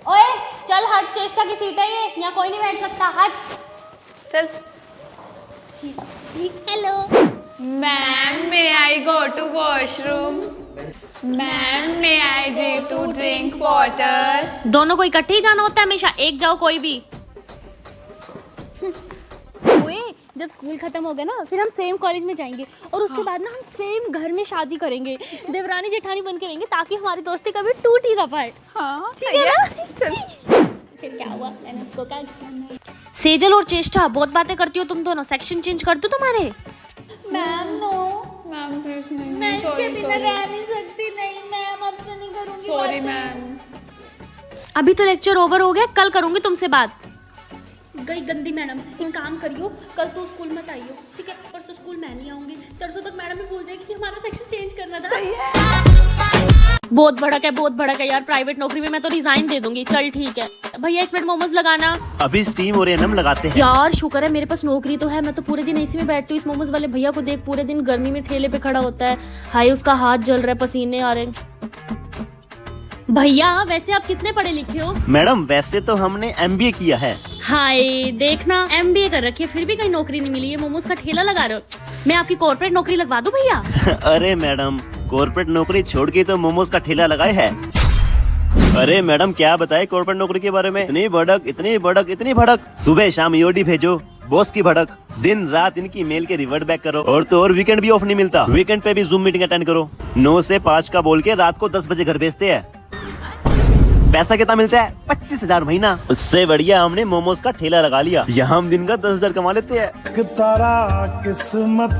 ओए चल हट, चेष्टा की सीट है ये, यहाँ कोई नहीं बैठ सकता, हट चल। Hello ma'am may I go to washroom? Ma'am may I day to drink water? दोनों को इकट्ठे ही जाना होता है हमेशा, एक जाओ कोई भी। ओए जब स्कूल खत्म हो गया ना फिर हम सेम कॉलेज में जाएंगे और उसके बाद ना हम सेम घर में शादी करेंगे, देवरानी जेठानी बन के रहेंगे ताकि हमारी दोस्ती कभी टूट ही ना पाए। हाँ ठीक है ना? चल। फिर क्या हुआ, मैंने उसको कहा सेजल और चेष्टा बहुत बातें करती हो तुम दोनों, सेक्शन चेंज कर दूं तुम्हारे? मैम नो, मैम प्लीज नहीं, मैं इसके सॉरी बिना रह नहीं सकती, नहीं मैम अब से नहीं करूंगी। Sorry ma'am. अभी तो लेक्चर ओवर हो गया, कल करूंगी तुमसे बात। गई गंदी मैडम, एक काम करियो कल तो स्कूल मत आइयो, ठीक है? परसों स्कूल मैं नहीं आऊंगी, तरसों तक मैडम भी भूल जाएगी कि हमारा सेक्शन चेंज करना था। सही है। बहुत भड़क है यार, प्राइवेट नौकरी में मैं तो रिजाइन दे दूंगी। चल ठीक है भैया, एक प्लेट मोमोज लगाना। अभी स्टीम हो रही है ना, हम लगाते हैं। यार शुक्र है मेरे पास नौकरी तो है, मैं तो पूरे दिन इसी में बैठती हूँ। इस मोमोज वाले भैया को देख, पूरे दिन गर्मी में ठेले पे खड़ा होता है, हाय उसका हाथ जल रहा है, पसीने आ रहे हैं। भैया वैसे आप कितने पढ़े लिखे हो? मैडम वैसे तो हमने MBA किया है। हाय देखना, MBA कर रखी है फिर भी कहीं नौकरी नहीं मिली है, मोमोज का ठेला लगा रहे हो। मैं आपकी कॉर्पोरेट नौकरी लगवा दूं भैया? अरे मैडम कॉर्पोरेट नौकरी छोड़ के तो मोमोज का ठेला लगाए है। अरे मैडम क्या बताए कॉर्पोरेट नौकरी के बारे में, इतनी भड़क इतनी भड़क इतनी भड़क, सुबह शाम ईओडी भेजो, बॉस की भड़क, दिन रात इनकी मेल के रिवर्ट बैक करो, और तो और वीकेंड भी ऑफ नहीं मिलता, वीकेंड पे भी जूम मीटिंग अटेंड करो। 9 से 5 का बोल के रात को 10 बजे घर भेजते हैं। पैसा कितना मिलता है? 25,000 महीना। उससे बढ़िया हमने मोमोज का ठेला लगा लिया, यहाँ हम दिन का 10,000 कमा लेते हैं। तारा किस्मत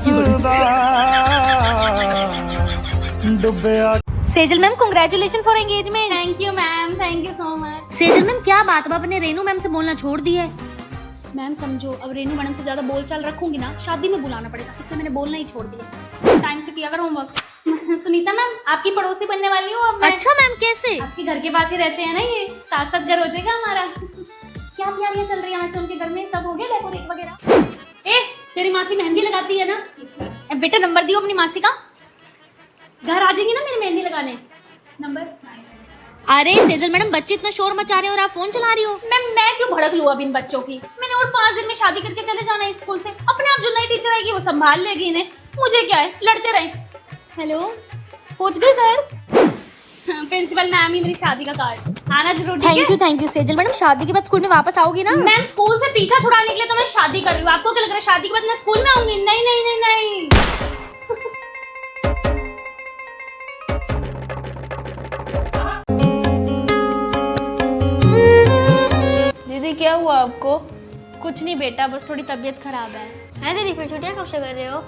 डुबया। Sejal ma'am congratulation for engagement. Thank you ma'am, thank you so much. Sejal ma'am क्या बात, अब आपने रेनू मैम से बोलना छोड़ दी है? मैम समझो, अब रेनू मैडम से ज्यादा बोलचाल रखूंगी ना शादी में बुलाना पड़ेगा, इसलिए मैंने बोलना ही छोड़ दिया। टाइम से किया करो होमवर्क। सुनीता मैम आपकी पड़ोसी बनने वाली हूँ अब मैं। अच्छा मैम कैसे? आपके घर के पास ही रहते हैं ना, ये साथ साथ घर हो जाएगा हमारा। क्या तैयारियां चल रही है वैसे उनके घर में, सब हो गया डेकोरेट वगैरह? ए तेरी मासी मेहंदी लगाती है ना? बेटा नंबर दियो अपनी मासी का, घर आ जाएंगी ना मेरी मेहंदी लगाने। नंबर? अरे सेजल मैडम बच्चे इतना शोर मचा रहे हो और आप फोन चला रही हो। मैं क्यों भड़क लूं अब इन बच्चों की? मैंने और 5 दिन में शादी करके चले जाना है स्कूल से, अपने आप जो नई टीचर आएगी वो संभाल लेगी इन्हें, मुझे क्या है, लड़ते रहे। हेलो पहुंच गए घर? प्रिंसिपल मैम ही मेरी शादी का कार्ड, आना जरूर। Thank you Sejal madam. शादी के बाद स्कूल में वापस आओगी ना? मैम स्कूल से पीछा छुड़ाने के लिए तो मैं शादी कर रही हूँ, आपको क्या लग रहा है शादी के बाद मैं स्कूल में आऊंगी? नहीं नहीं नहीं नहीं। दीदी क्या हुआ आपको? कुछ नहीं बेटा, बस थोड़ी तबीयत खराब है। है दीदी, फिर छुट्टियां कब से कर रहे हो?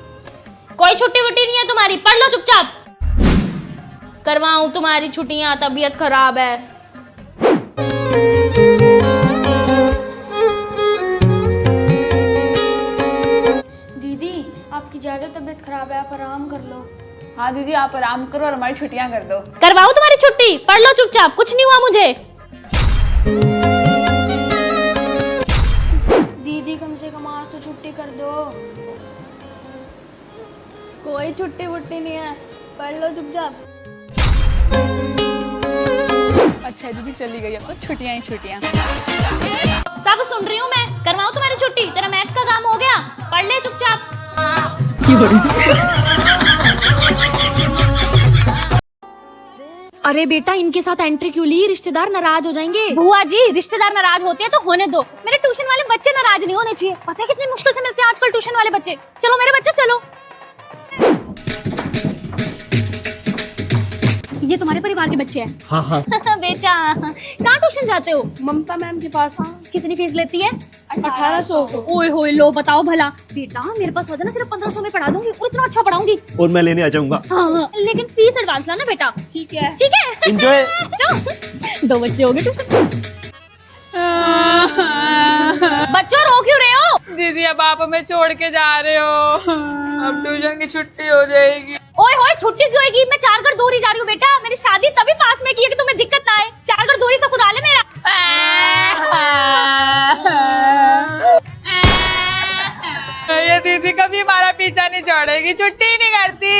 कोई छुट्टी वुट्टी नहीं है तुम्हारी, पढ़ लो चुपचाप। करवाऊं तुम्हारी छुट्टियां, तबीयत खराब है। दीदी आपकी ज्यादा तबीयत खराब है, आप आराम कर लो। हाँ दीदी आप आराम करो और हमारी छुट्टियां कर दो। करवाऊं तुम्हारी छुट्टी, पढ़ लो चुपचाप, कुछ नहीं हुआ मुझे। दीदी कम से कम आज तो छुट्टी कर दो। कोई छुट्टी वुट्टी नहीं है, पढ़ लो चुपचाप। अच्छा दीदी चली गई, अब तो छुट्टियां ही छुट्टियां। सब सुन रही हूँ मैं, करवाऊं तुम्हारी छुट्टी? तेरा मैथ्स का काम हो गया, पढ़ ले चुपचाप। अरे बेटा इनके साथ एंट्री क्यों ली, रिश्तेदार नाराज हो जाएंगे। बुआ जी रिश्तेदार नाराज होते हैं तो होने दो, मेरे ट्यूशन वाले बच्चे नाराज नहीं होने चाहिए। पता है कितनी मुश्किल से मिलते हैं आजकल ट्यूशन वाले बच्चे। चलो मेरे बच्चे चलो। ये तुम्हारे परिवार के बच्चे हैं? हाँ हाँ। बेटा कहाँ ट्यूशन जाते हो? ममता मैम के पास। कितनी फीस लेती है? 1800। ओए होए लो बताओ भला। बेटा मेरे पास आ जाना, सिर्फ 1500 में पढ़ा दूंगी और इतना अच्छा पढ़ाऊंगी। और मैं लेने आ जाऊंगा। हाँ लेकिन फीस एडवांस लाना बेटा। ठीक है ठीक है। Enjoy। 2 बच्चे हो गए ट्यूशन। बच्चों रो क्यों रहे हो? दीदी अब आप हमें छोड़ के जा रहे हो, अब ट्यूशन की छुट्टी हो जाएगी। ओए होए छुट्टी क्यों होगी? मैं 4 घर दूर ही जा रही हूँ बेटा, मेरी शादी तभी पास में की है कि तुम्हें दिक्कत ना आए। 4 घर दूर ही ससुराल है मेरा। ये दीदी कभी हमारा पीछा नहीं छोड़ेगी, छुट्टी ही नहीं करती।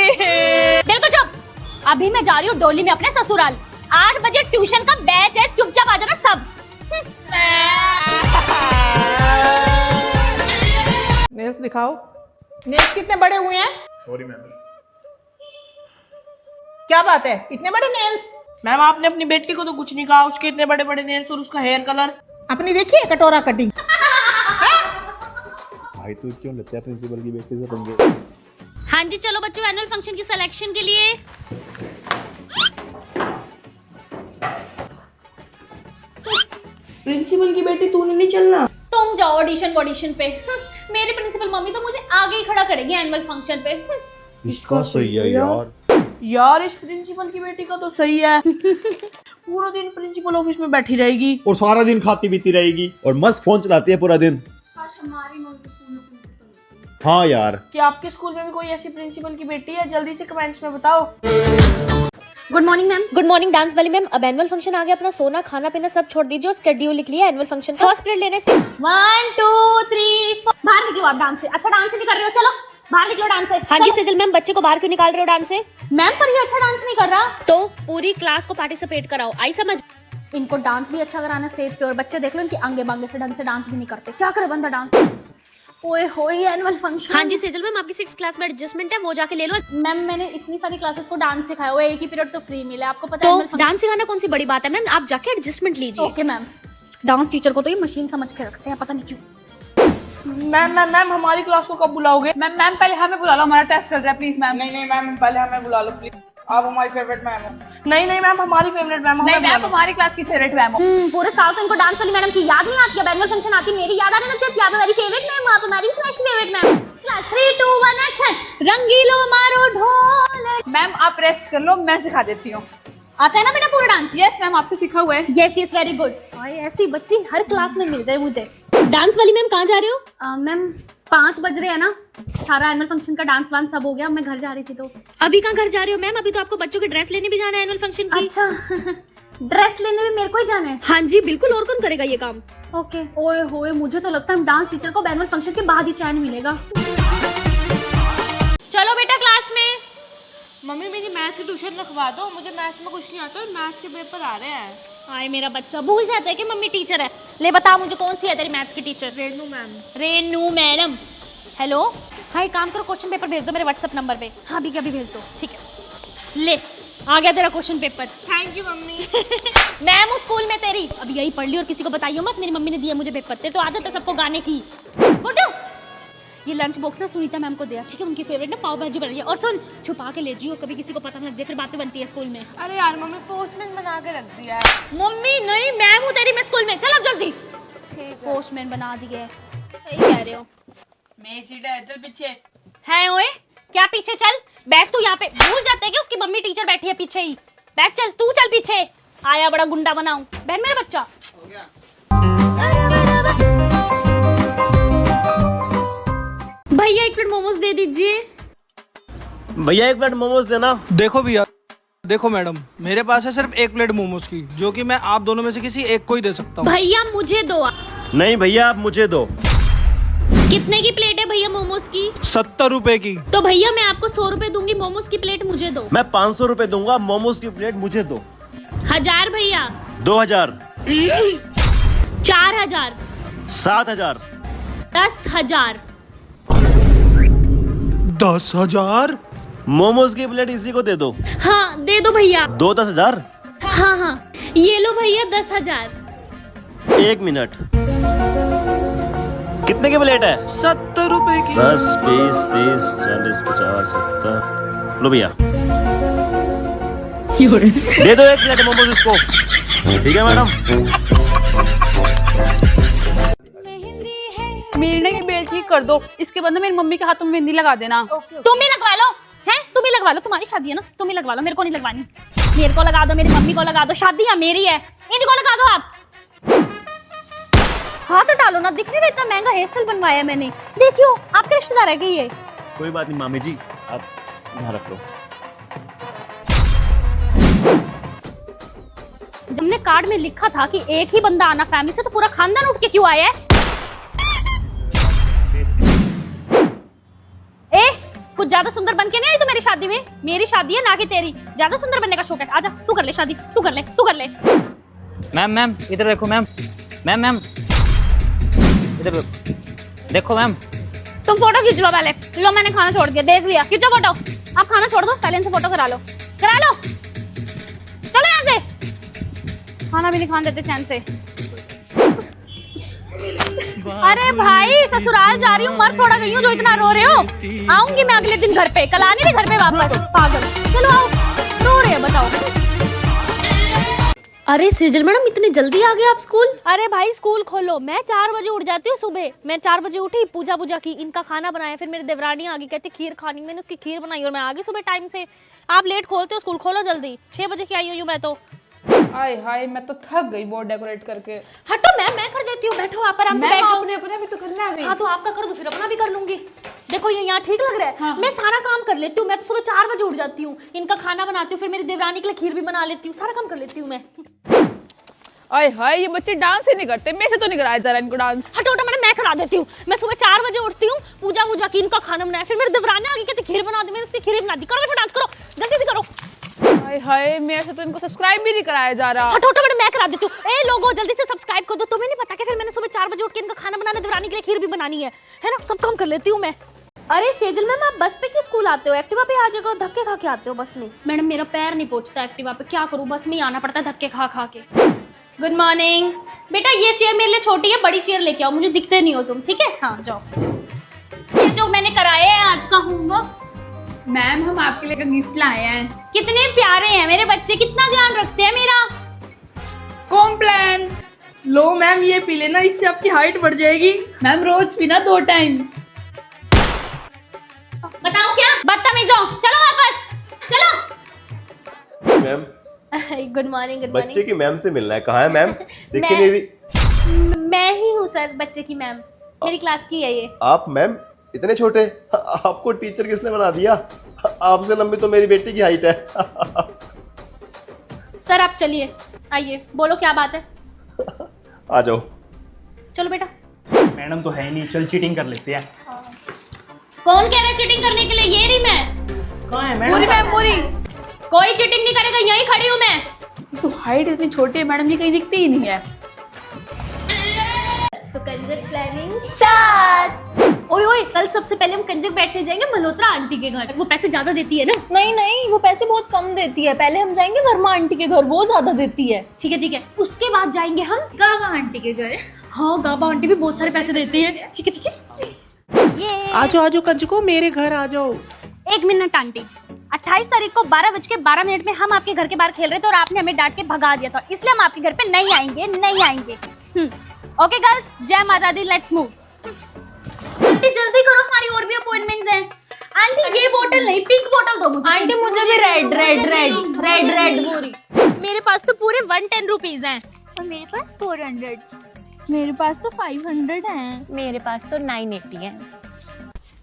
बिल्कुल चुप, अभी मैं जा रही हूँ डोली में अपने ससुराल। 8 बजे ट्यूशन का बैच है, चुपचाप आ जाना सब। दिखाओ। नेल्स कितने बड़े हुए हैं? Sorry ma'am. क्या बात है, इतने बड़े नेल्स? मैम आपने अपनी बेटी को तो कुछ नहीं कहा, उसके इतने बड़े बड़े नेल्स और उसका हेयर कलर। अपनी देखी है कटोरा कटिंग? भाई तू क्यों लेते है प्रिंसिपल की बेटी से पंगे? हाँ जी चलो बच्चों, एनुअल फंक्शन की सिलेक्शन के लिए। प्रिंसिपल की बेटी तूने नहीं चलना? तुम जाओ ऑडिशन पे। मेरी प्रिंसिपल मम्मी तो मुझे आगे ही खड़ा करेगी एनुअल फंक्शन पे। इसका सही है यार। यार इस प्रिंसिपल की बेटी का तो सही है। पूरा दिन प्रिंसिपल ऑफिस में बैठी रहेगी और सारा दिन खाती पीती रहेगी और मस्त फोन चलाती है पूरा दिन। हाँ यार। क्या आपके स्कूल में भी कोई ऐसी प्रिंसिपल की बेटी है? जल्दी से कमेंट्स में बताओ। Good morning ma'am. Good morning dance वाली मैम। अब एनुअल फंक्शन आ गया, अपना सोना खाना पीना सब छोड़ दीजिए और स्केड्यूल लिख लिया एनुअल फंक्शन का। फर्स्ट पीरियड लेने से 1 2 3 4 बाहर निकलो आप डांस से। अच्छा डांस नहीं कर रहे हो, चलो बाहर निकलो डांस से। हाँ जी सेजल मैम, बच्चे को बाहर क्यों निकाल रहे हो डांस से? मैम पर ये अच्छा डांस नहीं कर रहा। तो पूरी क्लास को पार्टिसिपेट कराओ, आई समझ? इनको डांस भी अच्छा कराना स्टेज पे, और बच्चे देख लो इनके आंगे बांगे से ढंग से डांस भी नहीं करते। क्या करे बंदा डांस। ओए होए एनुअल फंक्शन। हाँ जी सेजल मैम, आपकी 6th क्लास में एडजस्टमेंट है, वो जाके ले लो। मैम मैंने इतनी सारी क्लासेस को डांस सिखाया हुआ है, एक ही पीरियड तो फ्री मिला, आपको पता है। तो डांस सिखाना कौन सी बड़ी बात है मैम, आप जाके एडजस्टमेंट लीजिए। Okay ma'am. डांस टीचर को तो ये मशीन समझ के रखते हैं, पता नहीं क्यों। मैम हमारी क्लास को कब बुलाओगे? मैम पहले हमें बुला लो, हमारा टेस्ट चल रहा है, प्लीज मैम। नहीं मैम, पहले हमें बुला लो प्लीज, आप हमारी फेवरेट मैम हो। नहीं मैम, हमारी फेवरेट मैम। नहीं मैम, हमारी क्लास की फेवरेट मैम हो। पूरे साल तो इनको डांस वाली मैडम की याद नहीं आती है, एनुअल फंक्शन आती मेरी याद आ रही है। क्या मेरी फेवरेट मैम, आप हमारी क्लास की फेवरेट मैम। Class 3 2 1 action. रंगीलो मारो ढोल। मैम आप रेस्ट कर लो, मैं सिखा देती हूँ। आता है ना बेटा पूरा डांस? यस मैम, आपसे सीखा हुआ है। Yes very good. ऐसी बच्ची हर क्लास में मिल जाए मुझे। डांस वाली मैम कहाँ जा रहे हो? मैम 5 बज रहे हैं ना, सारा एनुअल फंक्शन का डांस वांस सब हो गया, मैं घर जा रही थी। तो अभी कहाँ घर जा रही हो मैम? अभी तो आपको बच्चों की ड्रेस लेने भी जाना है एनुअल फंक्शन की। अच्छा ड्रेस लेने भी मेरे को ही जाना है? हाँ जी बिल्कुल, और कौन करेगा ये काम। ओके। ओए होए, मुझे तो लगता है डांस टीचर को एनुअल फंक्शन के बाद ही चैन मिलेगा। चलो बेटा क्लास में। मम्मी मेरी मैथ्स की ट्यूशन रखवा दो, मुझे मैथ्स में कुछ नहीं आता और मैथ्स के पेपर आ रहे हैं। आए मेरा बच्चा भूल जाता है कि मम्मी टीचर है। ले बता मुझे कौन सी है तेरी मैथ्स की teacher? Renu ma'am. Renu madam. Hello हाँ, एक काम करो, क्वेश्चन पेपर भेज दो मेरे व्हाट्सएप नंबर पे। हाँ अभी भेज दो, ठीक है। ले आ गया तेरा question paper. Thank you mummy. Ma'am उस स्कूल में तेरी अभी यही पढ़ ली और किसी को बताइयो मत, मेरी मम्मी ने दिया मुझे पेपर। तेरे तो आदत है सबको गाने की। गुड्डू ये लंच बॉक्स ना सुनीता मैम को दिया, ठीक है? उनकी फेवरेट ना पाव भाजी बन रही है, और सुन छुपा के ले जियो, कभी किसी को पता न लग जाए, फिर बातें बनती है स्कूल में। अरे यार मम्मी पोस्टमैन बना के रख दिया है। मम्मी नहीं, मैम हूँ तेरी मैं स्कूल में। चल अब जल्दी। ठीक है। पोस्टमैन बना दिए, सही कह रहे हो। मेरी सीट है, चल पीछे। है ओए क्या पीछे? चल बैठ तू यहाँ पे। भूल जाते हैं कि उसकी मम्मी टीचर बैठी है पीछे ही। बैठ चल, तू चल पीछे। आया बड़ा गुंडा बनाऊं। बैठ मेरा बच्चा। हो गया। भैया 1 प्लेट मोमोज दे दीजिए। भैया 1 प्लेट मोमोज देना। देखो भैया, देखो मैडम, मेरे पास है सिर्फ 1 प्लेट मोमोज की, जो कि मैं आप दोनों में से किसी एक को ही दे सकता हूँ। भैया मुझे दो। नहीं भैया आप मुझे दो। कितने की प्लेट है भैया मोमोज की? 70 रुपए की। तो भैया मैं आपको 100 रुपए दूंगी, मोमोज की प्लेट मुझे दो। मैं 500 रुपए दूंगा, मोमोज की प्लेट मुझे दो। 1000 भैया। 2000। 4000। 7000। 10000। 10,000। मोमोज की प्लेट इसी को दे दो। हाँ दे दो भैया। 2 10,000। हाँ ये लो भैया 10,000। 1 मिनट, कितने की प्लेट है? 70 रुपए की। 10 20 30 40 50 70। लो भैया दे दो 1 प्लेट मोमोज इसको। ठीक है मैडम। मेरी ना ये बेल ठीक कर दो, इसके बदले मेरी मम्मी के हाथों में मेहंदी लगा देना। तुम ही लगवा लो। हैं तुम ही लगवा लो, तुम्हारी शादी है ना, तुम ही लगवा लो, मेरे को नहीं लगवानी। मेरे को लगा दो, मेरी मम्मी को लगा दो, शादी है मेरी है, इनको लगा दो आप। हाथ डालो ना, दिख नहीं रहा इतना महंगा हेयर स्टाइल बनवाया है मैंने। देखियो आपके रिश्तेदार है कि ये? कोई बात नहीं मामी जी, आप ध्यान रख लो। जब हमने कार्ड में लिखा था कि एक ही बंदा आना फैमिली से, तो पूरा खानदान उठ के क्यों आया है? कुछ ज्यादा सुंदर बन के नहीं आई तो मेरी शादी में? मेरी शादी है ना कि तेरी। ज्यादा सुंदर बनने का शौक है, आजा तू कर ले शादी, तू कर ले, तू कर ले। मैम इधर देखो मैम। मैम इधर देखो मैम। तुम फोटो खींच लो पहले। लो मैंने खाना छोड़ दिया, देख लिया, खींचो फोटो। आप खाना छोड़ दो, पहले इनसे फोटो करा लो। चलो यहाँ से, खाना भी नहीं खाने देते चैन से। अरे भाई ससुराल जा रही हूँ, मर थोड़ा गई हूँ जो इतना रो रहे हो। आऊंगी मैं अगले दिन घर पे, कल आने थे घर पे वापस, पागल। चलो आओ, रो रहे हो बताओ। अरे सेजल मैडम इतनी जल्दी आ गए आप स्कूल? अरे भाई स्कूल खोलो, मैं 4 बजे उठ जाती हूँ सुबह। मैं 4 बजे उठी, पूजा की, इनका खाना बनाया, फिर मेरी देवरानी आ गई, कहती खीर खानी, मैंने उसकी खीर बनाई और मैं आ गई सुबह टाइम से। आप लेट खोलते हो स्कूल, खोलो जल्दी। 6 बजे की आई हुई हूँ मैं तो। हाय हाय, मैं तो थक गई बोर्ड डेकोरेट करके। हटो मैं कर देती हूँ, बैठो आप आराम से बैठ जाओ। अपने भी तो करना है। हाँ तो आपका कर दो, फिर अपना भी कर लूंगी। देखो ये यहाँ ठीक लग रहा है। हाँ। मैं सारा काम कर लेती हूँ, मैं तो सुबह 4 बजे उठ जाती हूँ, इनका खाना बनाती हूँ, फिर मेरी देवरानी के लिए खीर भी बना लेती हूँ, सारा काम कर लेती हूँ मैं। हाय हाय, ये बच्चे डांस ही नहीं करते, मेरे से तो नहीं कराया जरा इनको डांस। हटो मैं करा देती हूँ। मैं सुबह 4 बजे उठती हूँ, पूजा की, इनका खाना बनाया, फिर मेरी देवरानी आ गई, कहती खीर बना दे, मैंने उसकी खीर बना दी। करो डांस करो, जल्दी करो। हाय हाय, मेरे से तो इनको सब्सक्राइब भी नहीं कराया जा रहा। हटो मैं करा देती हूँ। ए लोगो जल्दी से सब्सक्राइब कर दो। तुम्हें नहीं पता कि फिर मैंने सुबह 4 बजे उठ के इनका खाना बनाना, देवरानी के लिए खीर भी बनानी है ना, सब काम कर लेती हूँ मैं। अरे सेजल मैम आप बस पे क्यों स्कूल आते हो? एक्टिवा पे आ जाओ, धक्के खा के आते हो बस में। मैडम मेरा पैर नहीं पहुंचता एक्टिवा पे, क्या करूँ, बस में ही आना पड़ता है धक्के खा के। गुड मॉर्निंग बेटा, ये चेयर मेरे लिए छोटी है, बड़ी चेयर लेके आओ, मुझे दिखते नहीं हो तुम, ठीक है? हाँ जाओ। ये जो मैंने कराया है आज का होमवर्क। मैम हम आपके लिए गिफ्ट लाए हैं। कितने प्यारे हैं मेरे बच्चे, कितना ध्यान रखते हैं मेरा। कॉम्प्लान। लो मैम ये पी लेना, इससे आपकी हाइट बढ़ जाएगी। मैम रोज पीना 2 टाइम। बताओ क्या बदतमीज हो, चलो वापस चलो। Ma'am good morning. बच्चे की मैम से मिलना है, कहाँ है मैम? दिखती नहीं रही। मैं ही हूँ सर बच्चे की मैम, मेरी क्लास की है ये। आप मैम इतने छोटे, आपको टीचर किसने बना दिया? आपसे लंबी तो मेरी बेटी की हाइट है। सर आप चलिए, आइए, बोलो क्या बात है। आ जाओ। चलो बेटा। मैडम तो है ही नहीं, चल चीटिंग कर लेते हैं। कौन कह रहा है चीटिंग करने के लिए? ये रही मैं। कहाँ है मैडम? पूरी मैम पूरी। कोई चीटिंग नहीं करेगा, यहीं खड़ी हूँ मैं। तो हाइट इतनी छोटी है मैडम, ये कहीं दिखती ही नहीं है। तो कंजक प्लानिंग स्टार्ट। ओए कल सबसे पहले हम कंजक बैठने जाएंगे मल्होत्रा आंटी के घर। वो पैसे ज्यादा देती है ना? नहीं वो पैसे बहुत कम देती है। पहले हम जाएंगे वर्मा आंटी के घर, वो ज्यादा देती है। ठीक है। उसके बाद जाएंगे हम गाबा आंटी के घर। हाँ गाबा आंटी भी बहुत सारे पैसे देती है। ठीक है। आ जाओ कंजको, मेरे घर आ जाओ। 1 मिनट आंटी, 28 तारीख को 12:12 में हम आपके घर के बाहर खेल रहे थे और आपने हमें डांट के भगा दिया था, इसलिए हम आपके घर पे नहीं आएंगे। ओके गर्ल्स, जय माता दी, लेट्स मूव। आंटी जल्दी करो, हमारी और भी अपॉइंटमेंट्स हैं। आंटी ये बोतल नहीं, पिंक बोतल दो मुझे। आंटी मुझे भी रेड पूरी। मेरे पास तो पूरे 110 रुपीज हैं। और मेरे पास 400। मेरे पास तो 500 हैं। मेरे पास तो 980 है।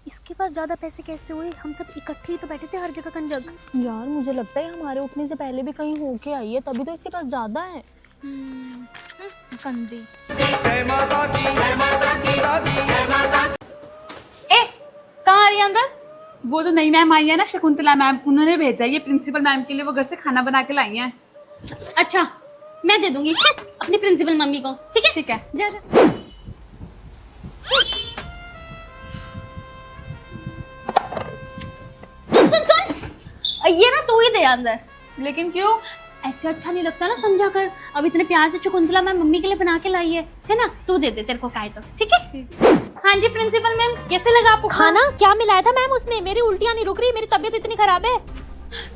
इसके पास ज्यादा पैसे कैसे हुए? हम सब इकट्ठे ही तो बैठे थे हर जगह कंजक। यार मुझे लगता है हमारे उठने से पहले भी कहीं होके आई है, तभी तो इसके पास ज्यादा है। गंदी। कहाँ आ रही है अंदर? वो तो नई मैम आई है ना, शकुंतला मैम, उन्होंने भेजा ये प्रिंसिपल मैम के लिए, वो घर से खाना बना के लाई हैं। अच्छा मैं दे दूंगी अपनी प्रिंसिपल मम्मी को। ठीक है जा। सुन ये ना तू ही दे अंदर। लेकिन क्यों? ऐसे अच्छा नहीं लगता ना समझा कर। अब इतने प्यार से शकुंतला मैम मम्मी के लिए बना के लाई है ना? तू दे दे, तेरे को काय तो। ठीक है। हाँ जी प्रिंसिपल मैम, कैसे लगा आपको खाना? क्या मिलाया था मैम उसमें? मेरी उल्टियां नहीं रुक रही, मेरी तबीयत इतनी खराब है।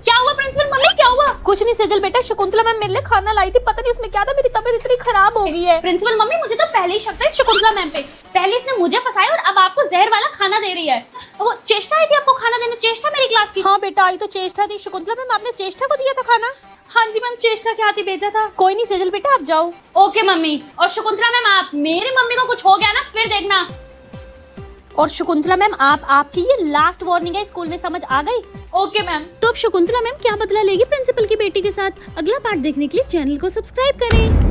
क्या हुआ प्रिंसिपल मम्मी, क्या हुआ? कुछ नहीं सेजल बेटा, शकुंतला मैम मेरे लिए खाना लाई थी, पता नहीं उसमें क्या था, मेरी तबीयत इतनी खराब हो गई है। प्रिंसिपल मम्मी मुझे तो पहले ही शक था इस शकुंतला मैम पे। पहले इसने मुझे फंसाया और अब आपको जहर वाला खाना दे रही है। वो चेष्टा आई थी आपको खाना देने, चेष्टा मेरी क्लास की। हाँ बेटा आई तो चेष्टा थी। शकुंतला मैम आपने चेष्टा को दिया था खाना? हाँ जी मैम, चेष्टा के हाथ ही भेजा था। कोई नहीं सेजल बेटा आप जाओ। Okay mummy. और शकुंतला मैम आप, मेरी मम्मी को कुछ हो गया ना फिर देखना। और शकुंतला मैम आपकी ये लास्ट वार्निंग है, स्कूल में समझ आ गई? Okay ma'am. तो अब शकुंतला मैम क्या बदला लेगी प्रिंसिपल की बेटी के साथ? अगला पार्ट देखने के लिए चैनल को सब्सक्राइब करें।